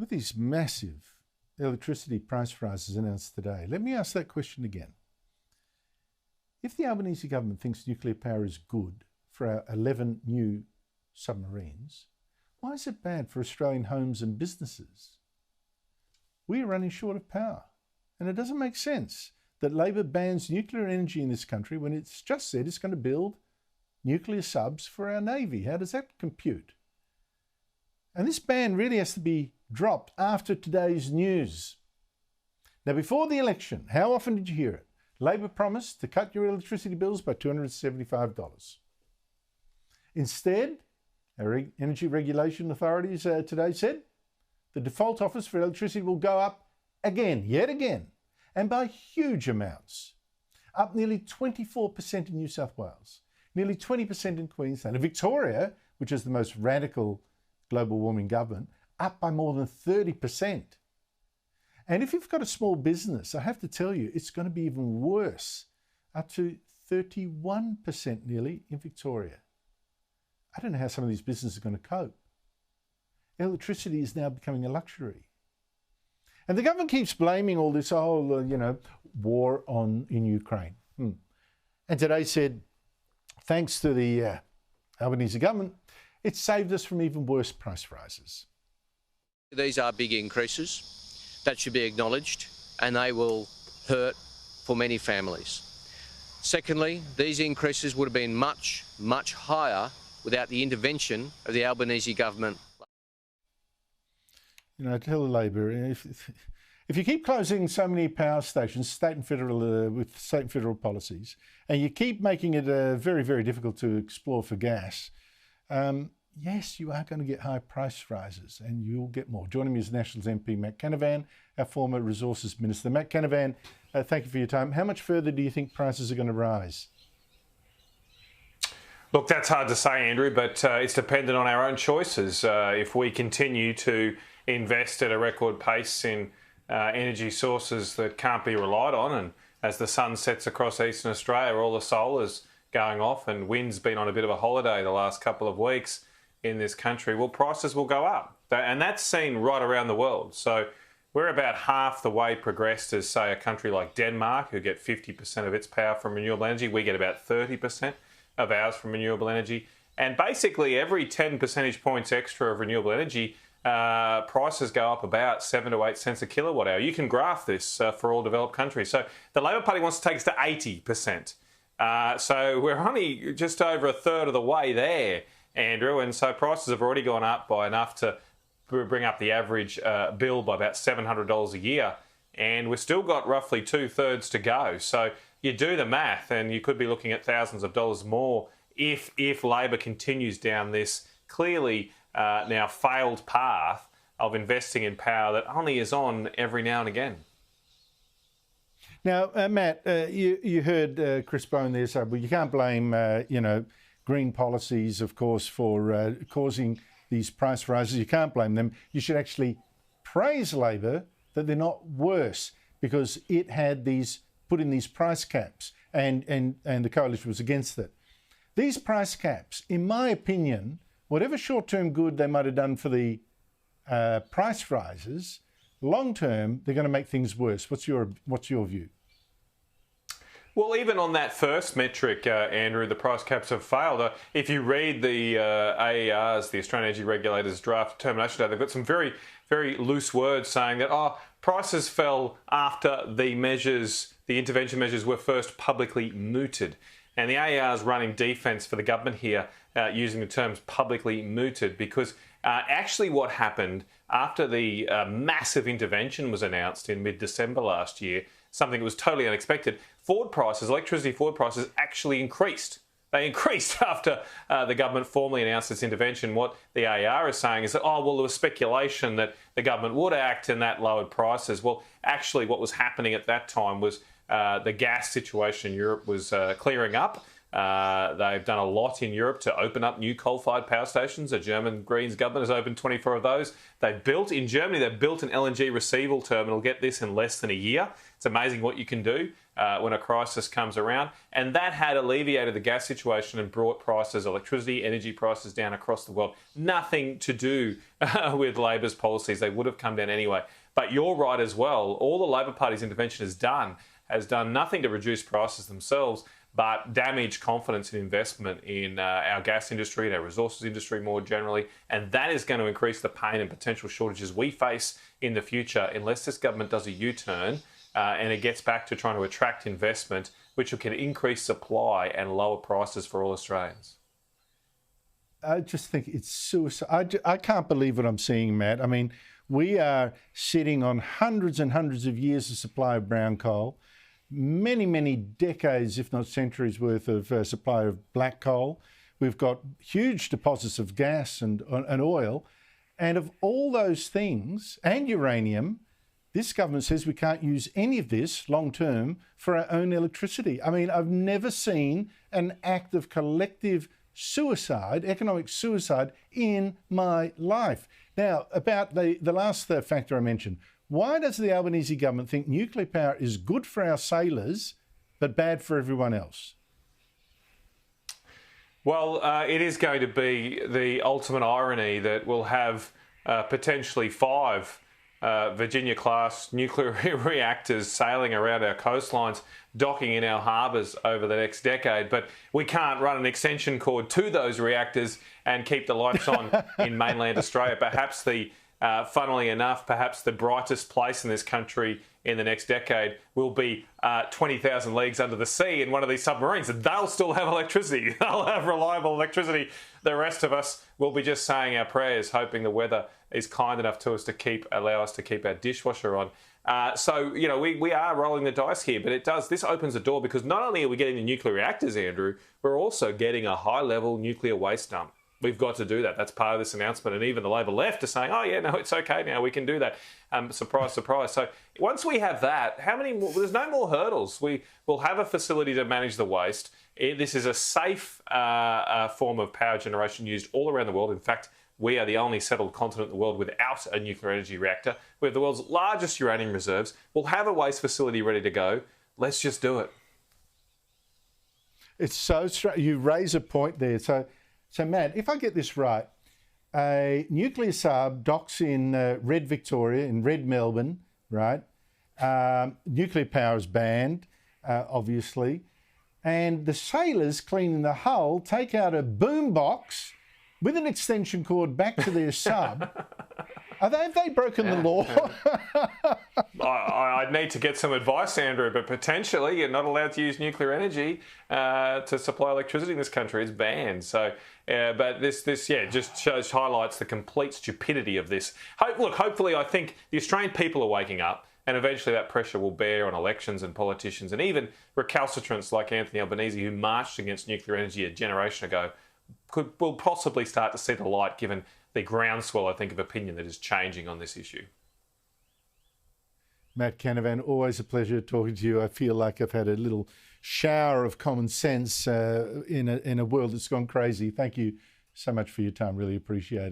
With these massive electricity price rises announced today, let me ask that question again. If the Albanese government thinks nuclear power is good for our 11 new submarines, why is it bad for Australian homes and businesses? We are running short of power, and it doesn't make sense that Labor bans nuclear energy in this country when it's just said it's going to build nuclear subs for our Navy. How does that compute? And this ban really has to be dropped after today's news. Now, before the election, how often did you hear it? Labor promised to cut your electricity bills by $275. Instead, our energy regulation authorities today said the default offers for electricity will go up again, yet again, and by huge amounts. Up nearly 24% in New South Wales, nearly 20% in Queensland, and Victoria, which is the most radical global warming government, up by more than 30%. And if you've got a small business, I have to tell you, it's going to be even worse, up to 31% nearly in Victoria. I don't know how some of these businesses are going to cope. Electricity is now becoming a luxury. And the government keeps blaming all this whole, war in Ukraine. And today said, thanks to the Albanese government, it saved us from even worse price rises. These are big increases. That should be acknowledged, and they will hurt for many families. Secondly, these increases would have been much, much higher without the intervention of the Albanese government. Tell Labor, if you keep closing so many power stations, state and federal, with state and federal policies, and you keep making it very, very difficult to explore for gas, yes, you are going to get high price rises and you'll get more. Joining me is Nationals MP Matt Canavan, our former Resources Minister. Matt Canavan, thank you for your time. How much further do you think prices are going to rise? Look, that's hard to say, Andrew, but it's dependent on our own choices. If we continue to invest at a record pace in energy sources that can't be relied on, and as the sun sets across eastern Australia, all the solar's going off and wind's been on a bit of a holiday the last couple of weeks in this country, well, prices will go up. And that's seen right around the world. So we're about half the way progressed as, say, a country like Denmark, who get 50% of its power from renewable energy. We get about 30% of ours from renewable energy. And basically every 10 percentage points extra of renewable energy, prices go up about 7 to 8 cents a kilowatt hour. You can graph this for all developed countries. So the Labor Party wants to take us to 80%. So we're only just over a third of the way there, Andrew, and so prices have already gone up by enough to bring up the average bill by about $700 a year, and we've still got roughly 2/3 to go. So you do the math and you could be looking at thousands of dollars more if Labor continues down this clearly now failed path of investing in power that only is on every now and again. Now, Matt, you heard Chris Bowen there say, well, you can't blame, green policies, of course, for causing these price rises. You can't blame them. You should actually praise Labor that they're not worse because it had put in these price caps and the coalition was against it. These price caps, in my opinion, whatever short-term good they might have done for the price rises, long-term, they're going to make things worse. What's your view? Well, even on that first metric, Andrew, the price caps have failed. If you read the AER's, the Australian Energy Regulator's draft determination data, they've got some very, very loose words saying that, prices fell after the intervention measures were first publicly mooted. And the AER's running defence for the government here using the terms publicly mooted because actually what happened after the massive intervention was announced in mid-December last year, something that was totally unexpected, electricity forward prices actually increased. They increased after the government formally announced its intervention. What the AER is saying is that, there was speculation that the government would act and that lowered prices. Well, actually what was happening at that time was the gas situation in Europe was clearing up. They've done a lot in Europe to open up new coal-fired power stations. The German Greens government has opened 24 of those. In Germany, they've built an LNG receival terminal. Get this, in less than a year. It's amazing what you can do when a crisis comes around. And that had alleviated the gas situation and brought prices, electricity, energy prices down across the world. Nothing to do with Labor's policies. They would have come down anyway. But you're right as well. All the Labor Party's intervention has done nothing to reduce prices themselves, but damage confidence in investment in our gas industry and our resources industry more generally. And that is going to increase the pain and potential shortages we face in the future unless this government does a U-turn and it gets back to trying to attract investment, which can increase supply and lower prices for all Australians. I just think it's suicide. I can't believe what I'm seeing, Matt. I mean, we are sitting on hundreds and hundreds of years of supply of brown coal, many, many decades, if not centuries worth of supply of black coal. We've got huge deposits of gas and oil. And of all those things, and uranium, this government says we can't use any of this long term for our own electricity. I mean, I've never seen an act of collective suicide, economic suicide, in my life. Now, about the last factor I mentioned, why does the Albanese government think nuclear power is good for our sailors but bad for everyone else? Well, it is going to be the ultimate irony that we'll have potentially 5 Virginia-class nuclear reactors sailing around our coastlines, docking in our harbours over the next decade. But we can't run an extension cord to those reactors and keep the lights on in mainland Australia. Perhaps funnily enough, perhaps the brightest place in this country in the next decade will be 20,000 leagues under the sea in one of these submarines. And they'll still have electricity. They'll have reliable electricity. The rest of us will be just saying our prayers, hoping the weather is kind enough to us to allow us to keep our dishwasher on. So, you know, we are rolling the dice here, but this opens the door because not only are we getting the nuclear reactors, Andrew, we're also getting a high-level nuclear waste dump. We've got to do that. That's part of this announcement. And even the Labor left are saying, oh, yeah, no, it's okay now. We can do that. Surprise, surprise. So once we have that, there's no more hurdles. We will have a facility to manage the waste. This is a safe form of power generation used all around the world. In fact, we are the only settled continent in the world without a nuclear energy reactor. We have the world's largest uranium reserves. We'll have a waste facility ready to go. Let's just do it. It's so strange. You raise a point there. So, Matt, if I get this right, a nuclear sub docks in Red Victoria, in Red Melbourne, right? Nuclear power is banned, obviously. And the sailors cleaning the hull take out a boom box with an extension cord back to their sub. Have they broken the law? I'd need to get some advice, Andrew, but potentially you're not allowed to use nuclear energy to supply electricity in this country. It's banned. So, but this just highlights the complete stupidity of this. Hopefully, I think the Australian people are waking up, and eventually that pressure will bear on elections and politicians, and even recalcitrants like Anthony Albanese, who marched against nuclear energy a generation ago, will possibly start to see the light, given the groundswell, I think, of opinion that is changing on this issue. Matt Canavan, always a pleasure talking to you. I feel like I've had a little shower of common sense in a world that's gone crazy. Thank you so much for your time. Really appreciate it.